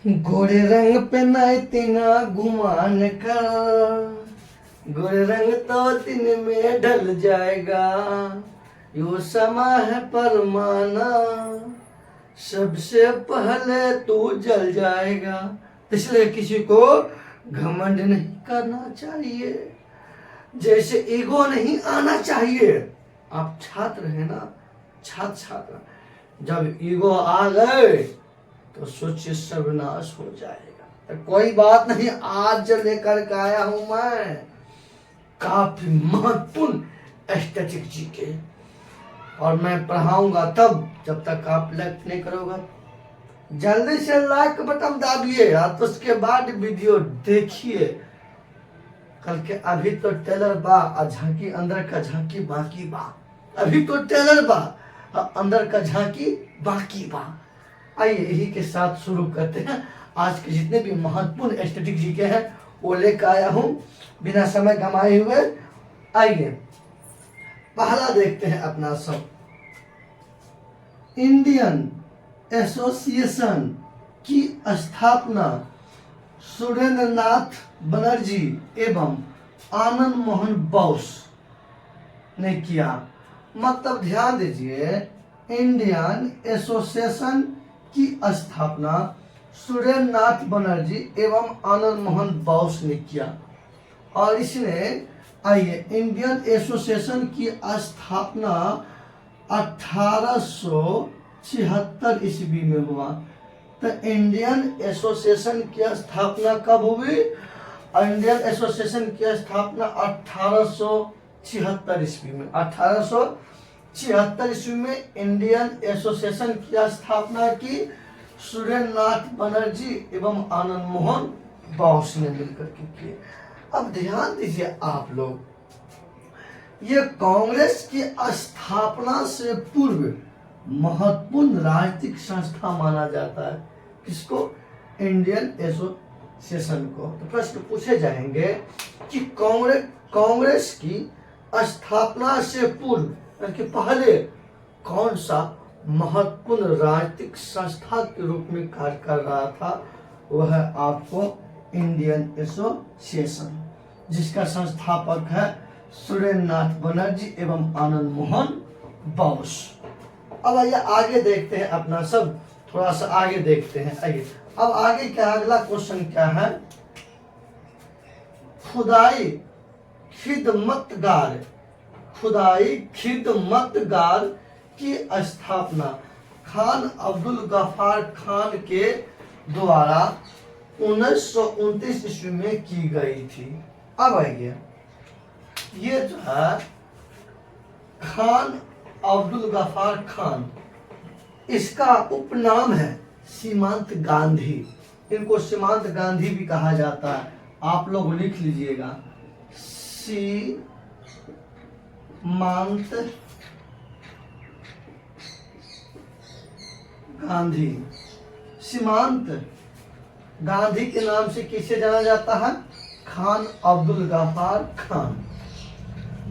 गोरे रंग पे नाइतिना गुमान कर, गोरे रंग तो दिन में ढल जाएगा, यो समा है परमाना, सबसे पहले तू जल जाएगा। इसलिए किसी को घमंड नहीं करना चाहिए, जैसे ईगो नहीं आना चाहिए। आप छात्र हैं ना, छात्र, जब ईगो आ गए तो सोचिए सर्वनाश हो जाएगा। तो कोई बात नहीं, आज जो लेकर के आया हूं मैं काफी महत्वपूर्ण एस्थेटिक जी के, और मैं पढ़ाऊंगा तब जब तक आप लाइक नहीं करोगे। जल्दी से लाइक बटन दाबिए और तो उसके बाद वीडियो देखिए। कल के अभी तो टेलर बा और झांकी अंदर का झांकी बाकी बा, अभी तो टेलर बा और अंदर का झांकी बाकी बा। आइए यही के साथ शुरू करते हैं। आज के जितने भी महत्वपूर्ण एस्थेटिक जी के हैं वो लेकर आया हूं बिना समय गंवाए हुए। आइए पहला देखते हैं अपना सब, इंडियन एसोसिएशन की स्थापना सुरेंद्र नाथ बनर्जी एवं आनंद मोहन बोस ने किया। मतलब ध्यान दीजिए, इंडियन एसोसिएशन की स्थापना सुरेंद्र नाथ बनर्जी एवं आनंद मोहन बोस ने किया। और इसने आइए इंडियन एसोसिएशन की स्थापना 1876 ईस्वी में हुआ। तो इंडियन एसोसिएशन की स्थापना कब हुई? इंडियन एसोसिएशन की स्थापना 1876 ईस्वी में। 1876 ईस्वी में इंडियन एसोसिएशन की स्थापना की सुरेंद्र नाथ बनर्जी एवं आनंद मोहन बोस ने मिलकर के किए। अब ध्यान दीजिए आप लोग, ये कांग्रेस की स्थापना से पूर्व महत्वपूर्ण राजनीतिक संस्था माना जाता है। किसको? इंडियन एसोसिएशन को। तो प्रश्न पूछे जाएंगे कि कांग्रेस की स्थापना से पूर्व कि पहले कौन सा महत्वपूर्ण राजनीतिक संस्था के रूप में कार्य कर रहा था? वह है आपको इंडियन एसोसिएशन, जिसका संस्थापक है सुरेंद्र नाथ बनर्जी एवं आनंद मोहन बोस। अब आइए आगे देखते हैं अपना सब, थोड़ा सा आगे देखते हैं। आइए अब आगे क्या, अगला क्वेश्चन क्या है? खुदाई खिदमतगार की स्थापना खान अब्दुल गफ्फार खान के द्वारा 1929 ईस्वी में की गई थी। अब आइए, ये जो है खान अब्दुल गफ्फार खान, इसका उपनाम है सीमांत गांधी। इनको सीमांत गांधी भी कहा जाता है, आप लोग लिख लीजिएगा, सीमांत गांधी। सीमांत गांधी के नाम से किसे जाना जाता है? खान अब्दुल गफ्फार खान।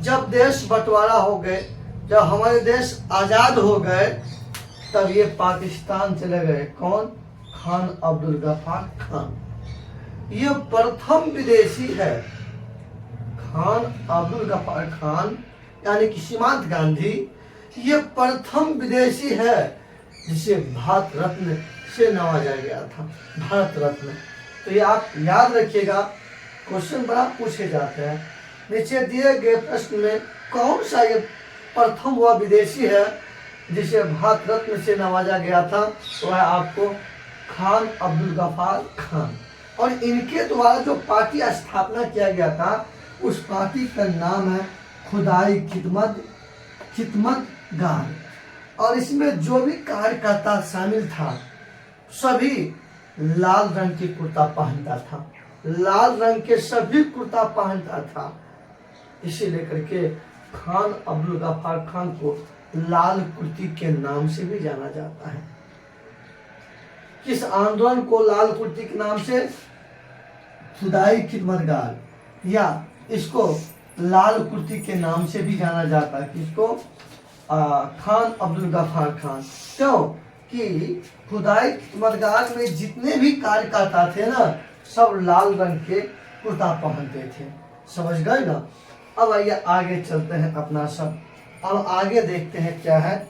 जब देश बंटवारा हो गए, जब हमारे देश आजाद हो गए, तब ये पाकिस्तान चले गए। कौन? खान अब्दुल गफ्फार खान। ये प्रथम विदेशी है। खान अब्दुल गफ्फार खान यानी कि सीमांत गांधी, ये प्रथम विदेशी है जिसे भारत रत्न से नवाजा गया था। भारत रत्न। तो ये आप याद रखिएगा, क्वेश्चन बड़ा पूछे जाते हैं। नीचे दिए गए प्रश्न में कौन सा ये प्रथम वह विदेशी है जिसे भारत रत्न से नवाजा गया था? वह है आपको खान अब्दुल गफ्फार खान। और इनके द्वारा जो पार्टी स्थापना किया गया था, उस पार्टी का नाम है खुदाई खिदमतगार। और इसमें जो भी कार्यकर्ता शामिल था, सभी लाल रंग की कुर्ता पहनता था, लाल रंग के सभी कुर्ता पहनता था। इसी लेकर के खान अब्दुल गफ्फार खान को लाल कुर्ती के नाम से भी जाना जाता है। किस आंदोलन को लाल कुर्ती के नाम से? खुदाई खिदमतगार, या इसको लाल कुर्ती के नाम से भी जाना जाता है। किसको? खान अब्दुल गफ्फार खान। क्यों? कि खुदाई मदगार में जितने भी कार्यकर्ता थे ना, सब लाल रंग के कुर्ता पहनते थे। समझ गए ना। अब आइए आगे चलते हैं अपना सब। अब आगे देखते हैं क्या है।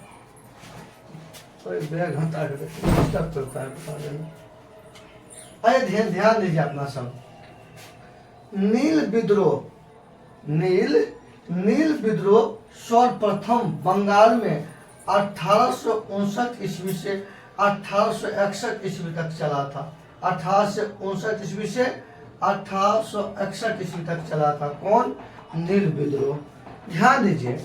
बैग हटा के डिस्टर्ब करता है, बता देना। आइए ध्यान दीजिए अपना सब। नील विद्रोह, नील विद्रोह सर्वप्रथम बंगाल में 1859 ईस्वी से 1861 ईस्वी तक चला था। 1859 ईस्वी से 1861 ईस्वी तक चला था। कौन? नील विद्रोह। ध्यान दीजिए,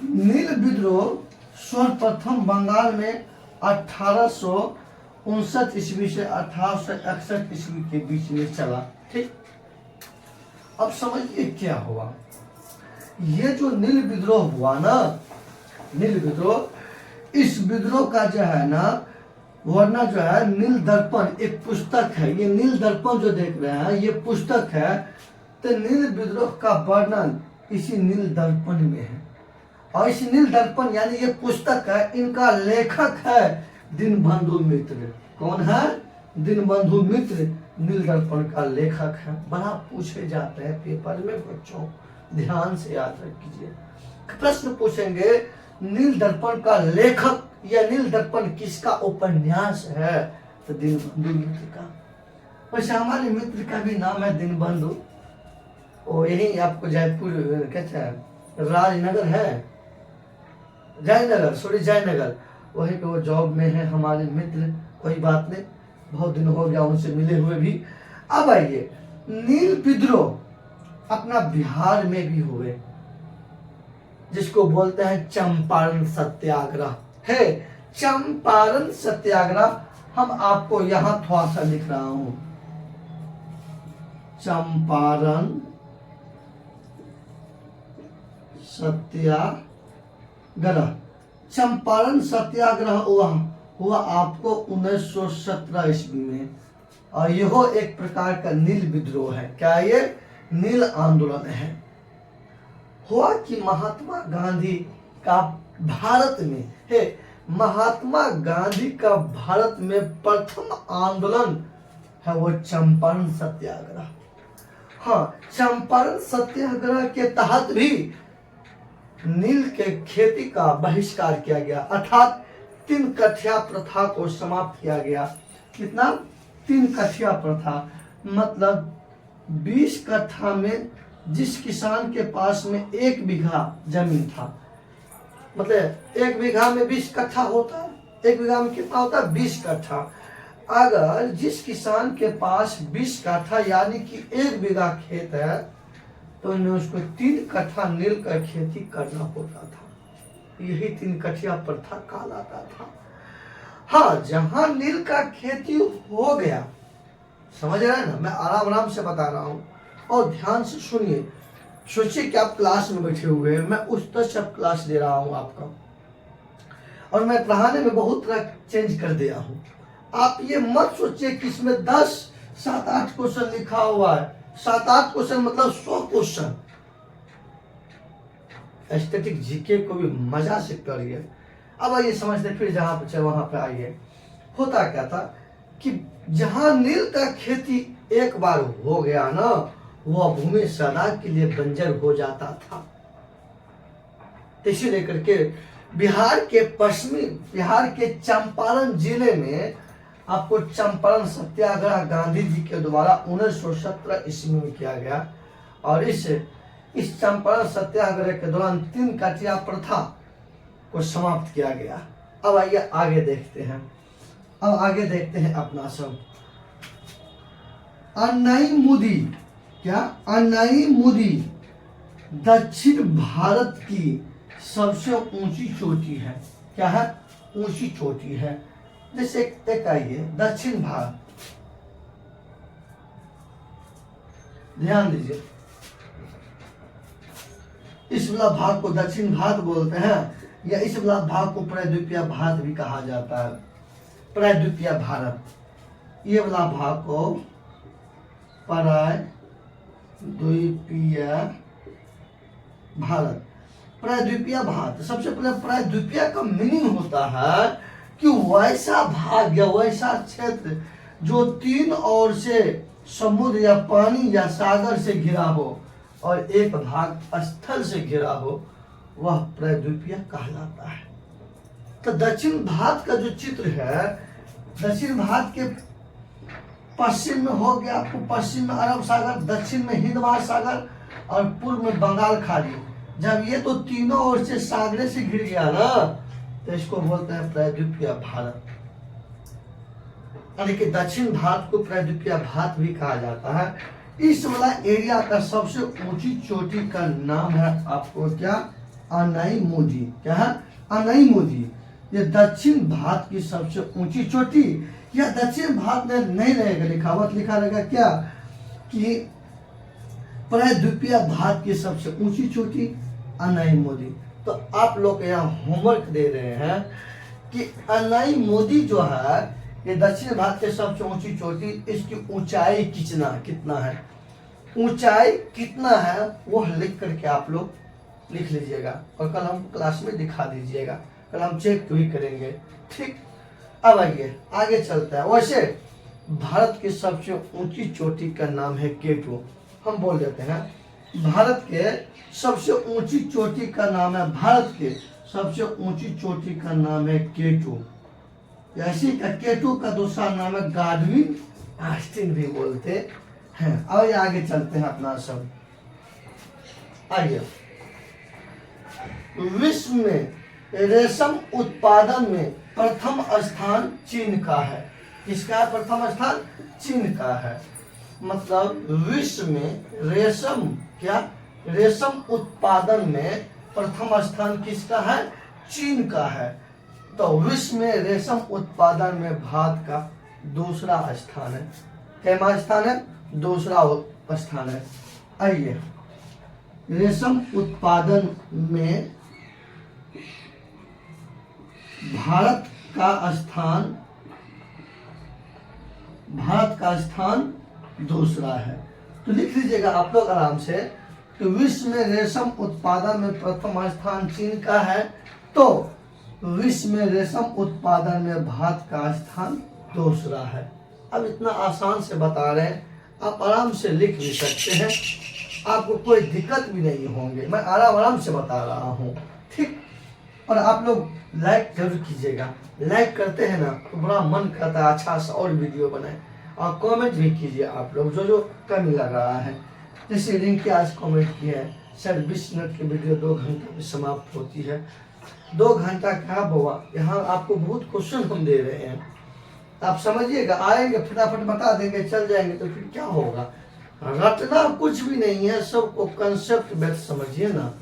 नील विद्रोह सर्वप्रथम बंगाल में 1859 ईस्वी से 1861 ईस्वी के बीच में चला। ठीक, अब समझिए क्या हुआ। ये जो नील विद्रोह हुआ ना, नील विद्रोह, इस विद्रोह का जो है ना वर्णन जो है नील दर्पण एक पुस्तक है। ये नील दर्पण जो देख रहे हैं ये पुस्तक है। तो नील विद्रोह का वर्णन इसी नील दर्पण में है। और इस नील दर्पण यानी ये पुस्तक है, इनका लेखक है दीनबंधु मित्र। कौन है? दीनबंधु मित्र नील दर्पण का लेखक है। बड़ा पूछे जाते हैं पेपर में, बच्चों ध्यान से याद रखिए। प्रश्न पूछेंगे नील दर्पण का लेखक या नील दर्पण किसका उपन्यास है? तो दीनबंधु मित्र का। वैसे हमारे मित्र का भी नाम है दीनबंधु। और यही आपको जयपुर कहते हैं, राजनगर है, जयनगर, वहीं पे वो जॉब में है हमारे मित्र। कोई बात नहीं, बहुत दिन हो गया उनसे मिले हुए भी। अब आइए, नील विद्रोह अपना बिहार में भी हुए, जिसको बोलते हैं चंपारण सत्याग्रह है। चंपारण सत्याग्रह हम आपको यहां थोड़ा सा लिख रहा हूं। चंपारण सत्याग्रह, चंपारण सत्याग्रह हुआ आपको 1917 ईस्वी में। और यह एक प्रकार का नील विद्रोह है। क्या ये? नील आंदोलन है। हुआ कि महात्मा गांधी का भारत में है, महात्मा गांधी का भारत में प्रथम आंदोलन है वो चंपारण सत्याग्रह। हाँ, चंपारण सत्याग्रह के तहत भी नील के खेती का बहिष्कार किया गया, अर्थात 3 कठिया प्रथा को समाप्त किया गया। कितना? 3 कठिया प्रथा, मतलब 20 कट्ठा में जिस किसान के पास में 1 बीघा जमीन था, मतलब 1 बीघा में 20 कट्ठा होता है। 1 बीघा में कितना होता है? 20 कट्ठा। अगर जिस किसान के पास 20 कट्ठा यानी कि 1 बीघा खेत है, तो उसको 3 कट्ठा नील का खेती करना होता था। यही 3 कठिया प्रथा कहलाता था। हाँ, जहां नील का खेती हो गया, समझ रहे हैं ना, मैं आराम से बता रहा हूं और ध्यान से सुनिए। सोचिए कि आप क्लास में बैठे हुए हैं, मैं उस तरह से क्लास ले रहा हूं आपका, और मैं पढ़ाने में बहुत तरह चेंज कर दिया हूं। आप ये मत सोचिए कि इसमें 10, 7, 8 क्वेश्चन लिखा हुआ है। 7, 8 क्वेश्चन मतलब 100 क्वेश्चन। एस्थेटिक जीके को भी मजा से करिए। अब आइए समझते, फिर जहां पे वहां पे आइए। होता क्या था कि जहां नील का खेती एक बार हो गया ना, वह भूमि सदा के लिए बंजर हो जाता था। इसी लेकर के बिहार के चंपारण जिले में आपको चंपारण सत्याग्रह गांधी जी के द्वारा 1917 ईस्वी में किया गया। और इस चंपारण सत्याग्रह के दौरान 3 कठिया प्रथा को समाप्त किया गया। अब आइए आगे देखते हैं। अब आगे देखते हैं अपना सब। अन्नाई मुदी, क्या? अन्नाई मुदी दक्षिण भारत की सबसे ऊंची चोटी है। क्या है? ऊंची चोटी है। जैसे एक आइए दक्षिण भारत, ध्यान दीजिए, इस वाला भाग को दक्षिण भारत बोलते हैं, या इस वाला भाग को प्रायद्वीपीय भारत भी कहा जाता है। प्रायद्वीपीय भारत, ये वाला भाग को प्रायद्वीपीय भारत, प्रायद्वीपीय भारत। सबसे पहले प्रायद्वीपीय का मीनिंग होता है कि वैसा भाग्य, वैसा क्षेत्र जो तीन ओर से समुद्र या पानी या सागर से घिरा हो और एक भाग स्थल से घिरा हो, वह प्रायद्वीपीय कहलाता है। तो दक्षिण भारत का जो चित्र है, दक्षिण भारत के पश्चिम में हो गया आपको, पश्चिम में अरब सागर, दक्षिण में हिंद महासागर और पूर्व में बंगाल खाड़ी। जब ये तो तीनों ओर से सागरे से घिर गया ना, तो इसको बोलते हैं प्रायद्वीपीय भारत। यानी कि दक्षिण भारत को प्रायद्वीपीय भारत भी कहा जाता है। इस वाला एरिया का सबसे ऊंची चोटी का नाम है आपको क्या, अनाई-मोदी। क्या है, अनाई-मोदी। ये दक्षिण भारत की सबसे ऊंची चोटी, या दक्षिण भारत में नहीं रहेगा लिखावट, लिखा रहेगा क्या कि प्रायद्वीपीय भारत की सबसे ऊंची चोटी अनाई-मोदी। तो आप लोग यहाँ होमवर्क दे रहे हैं कि अनाई-मोदी जो है ये दक्षिण भारत की सबसे ऊंची चोटी, इसकी ऊंचाई कितना है, ऊंचाई कितना है वह लिख करके आप लोग लिख लीजिएगा और कल हम क्लास में दिखा दीजिएगा, कल हम चेक भी करेंगे। ठीक, अब आइए आगे चलता है। वैसे भारत की सबसे ऊंची चोटी का नाम है केटू। हम बोल देते हैं भारत के सबसे ऊंची चोटी का नाम है, भारत के सबसे ऊंची चोटी का नाम है केटू। ऐसी का केटू का दूसरा नाम है गाडविन आस्टिन भी बोलते हैं। और आगे चलते हैं अपना सब। आइए, विश्व में रेशम उत्पादन में प्रथम स्थान चीन का है। किसका है प्रथम स्थान? चीन का है। मतलब विश्व में रेशम, क्या रेशम उत्पादन में प्रथम स्थान किसका है? चीन का है। तो विश्व में रेशम उत्पादन में भारत का दूसरा स्थान है। क्या स्थान है? दूसरा स्थान है। आइए, रेशम उत्पादन में भारत का स्थान दूसरा है। तो लिख लीजिएगा आप लोग आराम से कि विश्व में रेशम उत्पादन में प्रथम स्थान चीन का है, तो विश्व में रेशम उत्पादन में भारत का स्थान दूसरा है। अब इतना आसान से बता रहे हैं, आप आराम से लिख भी सकते हैं, आपको कोई दिक्कत भी नहीं होंगे। मैं आराम से बता रहा हूँ। ठीक, और आप लोग लाइक जरूर कीजिएगा। लाइक करते हैं ना तो बड़ा मन करता है अच्छा सा और वीडियो बनाए, और कमेंट भी कीजिए आप लोग जो कमी लग रहा है। जैसे रिंकी आज कमेंट किया है, सर 20 मिनट की वीडियो 2 घंटे में समाप्त होती है। 2 घंटा क्या हुआ, यहाँ आपको बहुत क्वेश्चन हम दे रहे हैं, आप समझिएगा। आएंगे फटाफट बता देंगे, चल जाएंगे, तो फिर क्या होगा। रटना कुछ भी नहीं है, सबको कंसेप्ट बेस समझिए ना,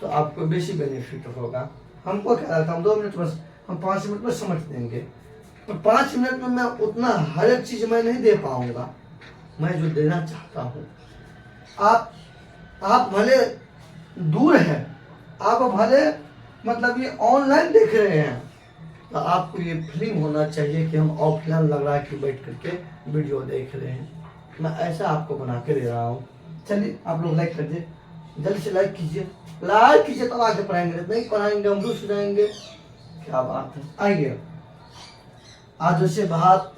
तो आपको बेसी बेनिफिट होगा। हमको क्या रहता है, हम 2 मिनट बस, हम 5 मिनट में समझ देंगे। तो 5 मिनट में मैं उतना हर एक चीज मैं नहीं दे पाऊंगा, मैं जो देना चाहता हूँ। आप भले दूर हैं, आप भले मतलब ये ऑनलाइन देख रहे हैं, तो आपको ये फीलिंग होना चाहिए कि हम ऑफलाइन लग रहा है कि बैठ करके वीडियो देख रहे हैं। मैं ऐसा आपको बना के दे रहा हूँ। चलिए आप लोग लाइक कर दिए, जल्दी से लाइक कीजिए, लाइक कीजिए तब आगे पढ़ाएंगे, नहीं पढ़ाएंगे हम रुस जाएंगे। क्या बात है। आइए, आज वैसे भारत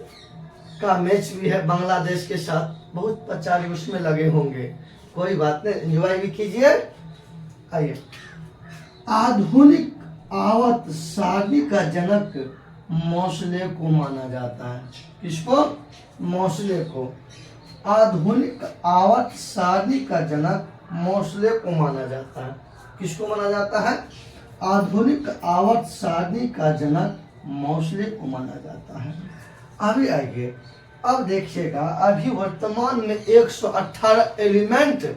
का मैच भी है बांग्लादेश के साथ, बहुत बच्चा भी उसमें लगे होंगे, कोई बात नहीं, एंजॉय भी कीजिए। आइए, आधुनिक आवत सारणी का जनक मोसले को माना जाता है। किसको? मोसले को। आधुनिक आवत सारणी का जनक मोसले को माना जाता है। किसको माना जाता है? आधुनिक आवत सारणी का जनक मोसले को माना जाता है। अभी आइए, अब देखिएगा, अभी वर्तमान में 118 एलिमेंट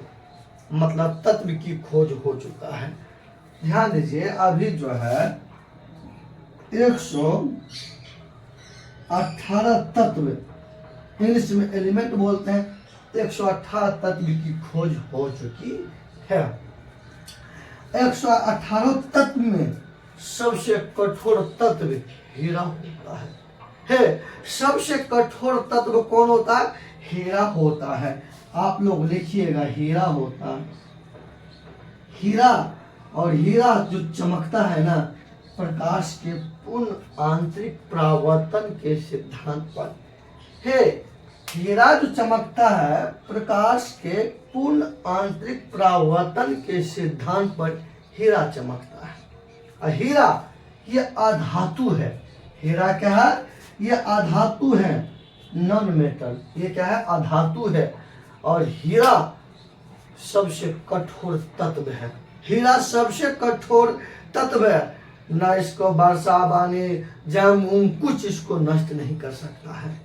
मतलब तत्व की खोज हो चुका है। ध्यान दीजिए, अभी जो है 118 तत्व, इंग्लिश में एलिमेंट बोलते हैं, 118 तत्व की खोज हो चुकी है। 118 तत्व में सबसे कठोर तत्व हीरा होता है। सबसे कठोर तत्व कौन होता है? हीरा होता है। आप लोग लिखिएगा, हीरा होता है। हीरा, और हीरा जो चमकता है ना, प्रकाश के पूर्ण आंतरिक परावर्तन के सिद्धांत पर। हे, हीरा जो चमकता है प्रकाश के पूर्ण आंतरिक परावर्तन के सिद्धांत पर हीरा चमकता है। और हीरा ये अधातु है। हीरा क्या है? ये अधातु है, नॉन मेटल। ये क्या है? अधातु है। और हीरा सबसे कठोर तत्व है। हीरा सबसे कठोर तत्व है। न इसको वर्षा बानी जंग कुछ इसको नष्ट नहीं कर सकता है।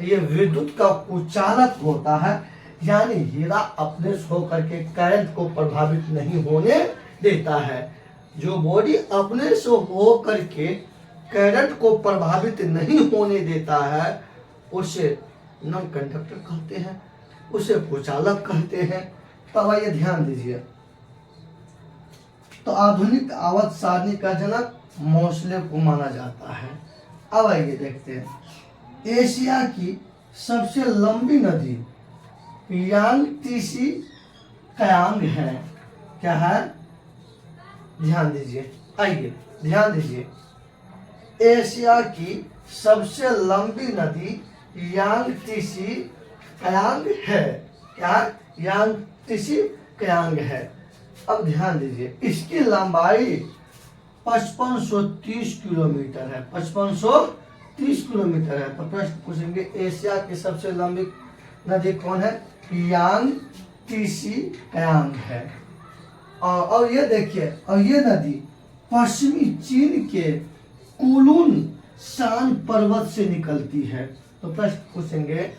ये विद्युत का कुचालक होता है, यानी हीरा अपने से होकर के करंट को प्रभावित नहीं होने देता है। जो बॉडी अपने से होकर के करंट को प्रभावित नहीं होने देता है उसे नॉन कंडक्टर कहते हैं, उसे कुचालक कहते हैं। तो आइए ध्यान दीजिए। तो आधुनिक आवर्त सारणी का जनक मोसले को माना जाता है। अब आइए देखते हैं। एशिया की सबसे लंबी नदी यांगत्से कियांग है। क्या है? ध्यान दीजिए, आइए ध्यान दीजिए। एशिया की सबसे लंबी नदी यांगत्से कियांग है। क्या? यांगत्से कियांग है। अब ध्यान दीजिए, इसकी लंबाई 5530 किलोमीटर है। 5530 किलोमीटर है। तो प्रश्न पूछेंगे एशिया की सबसे लंबी नदी कौन है? यांगत्से कियांग है। और ये देखिए, और ये नदी पश्चिमी चीन के कुलुन शान पर्वत से निकलती है। तो प्रश्न पूछेंगे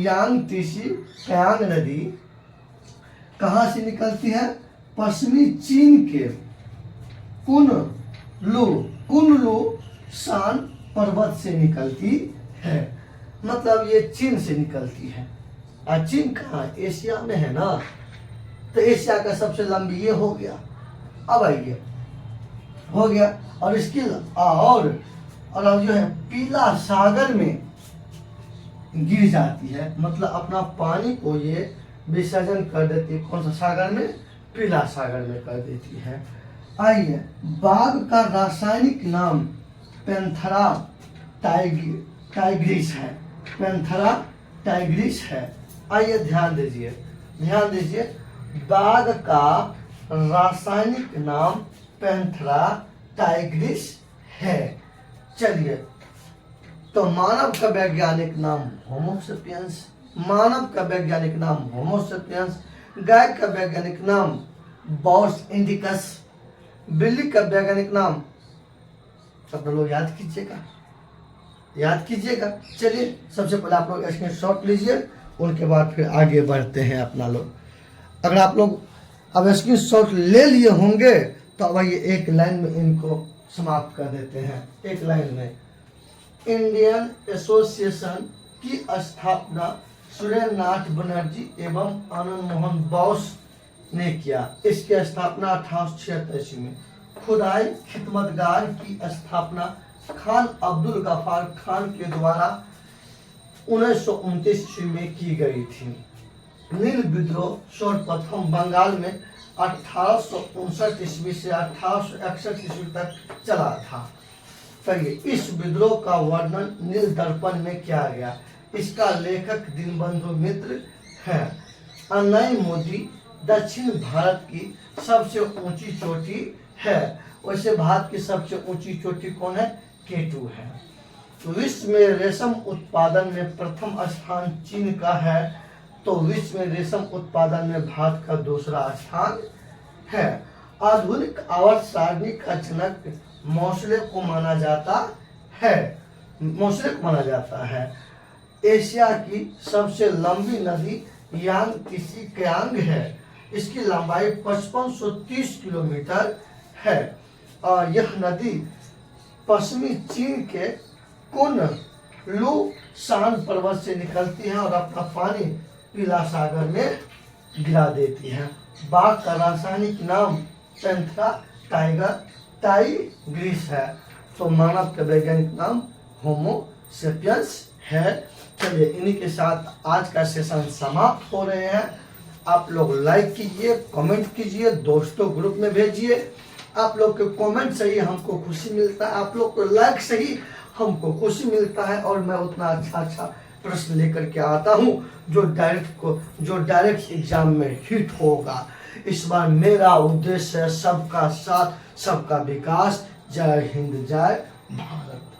यांगत्से कियांग नदी कहाँ से निकलती है? पश्चिमी चीन के कुनलू शान पर्वत से निकलती है। मतलब ये चीन से निकलती है। और चीन कहाँ? एशिया में है ना। तो एशिया का सबसे लंबी ये हो गया। अब आइए, हो गया। और इसकी और जो है पीला सागर में गिर जाती है। मतलब अपना पानी को ये विसर्जन कर देती है। कौन सा सागर में? पीला सागर में कर देती है। आइए, बाघ का रासायनिक नाम पैंथेरा टाइग्रिस है। पैंथेरा टाइग्रिस है। आइए ध्यान दीजिए, ध्यान दीजिए। बाघ का रासायनिक नाम पैंथेरा टाइग्रिस है। चलिए, तो मानव का वैज्ञानिक नाम होमो सेपियंस। मानव का वैज्ञानिक नाम होमो सेपियंस। गाय का वैज्ञानिक नाम बॉस इंडिकस। बिल्ली का वैज्ञानिक नाम सब लोग याद कीजिएगा, याद कीजिएगा। चलिए, सबसे पहले आप लोग स्क्रीनशॉट लीजिए, उनके बाद फिर आगे बढ़ते हैं अपना लोग। अगर आप लोग अब स्क्रीनशॉट ले लिए होंगे तो अब ये एक लाइन में इनको समाप्त कर देते हैं। एक लाइन में इंडियन एसोसिएशन की स्थापना सुरेंद्र नाथ बनर्जी एवं आनंद मोहन बोस ने किया। इसकी स्थापना 1886 में। खुदाई खिदमतगार की स्थापना खान अब्दुल गफार खान के द्वारा 1929 ईस्वी में की गई थी। नील विद्रोह सर्वप्रथम बंगाल में 1859 ईस्वी से 1861 ईस्वी तक चला था। करिए, इस विद्रोह का वर्णन नील दर्पण में किया गया। इसका लेखक दीनबंधु मित्र है। अन्नाई मोदी दक्षिण भारत की सबसे ऊंची चोटी है। वैसे भारत की सबसे ऊंची चोटी कौन है? केटू है। विश्व में रेशम उत्पादन में प्रथम स्थान चीन का है, तो विश्व में रेशम उत्पादन में भारत का दूसरा स्थान है। आधुनिक आवर्त सारणी का जनक मोसले को माना जाता है। मोसले को माना जाता है। एशिया की सबसे लंबी नदी यांगत्से कियांग है। इसकी लंबाई 5530 किलोमीटर है। और यह नदी पश्चिमी चीन के कुनलू शान पर्वत से निकलती है और अपना पानी पीला सागर में गिरा देती है। बाघ का रासायनिक नाम पैंथेरा टाइग्रिस है। तो मानव का वैज्ञानिक नाम होमो सेपियंस है। चलिए, इन्हीं के साथ आज का सेशन समाप्त हो रहे हैं। आप लोग लाइक कीजिए, कमेंट कीजिए, दोस्तों ग्रुप में भेजिए आप लोग के कमेंट से ही हमको खुशी मिलता है, आप लोग को लाइक से ही हमको खुशी मिलता है। और मैं उतना अच्छा प्रश्न लेकर के आता हूँ जो डायरेक्ट एग्जाम में हिट होगा। इस बार मेरा उद्देश्य है सबका साथ, सबका विकास। जय हिंद, जय भारत।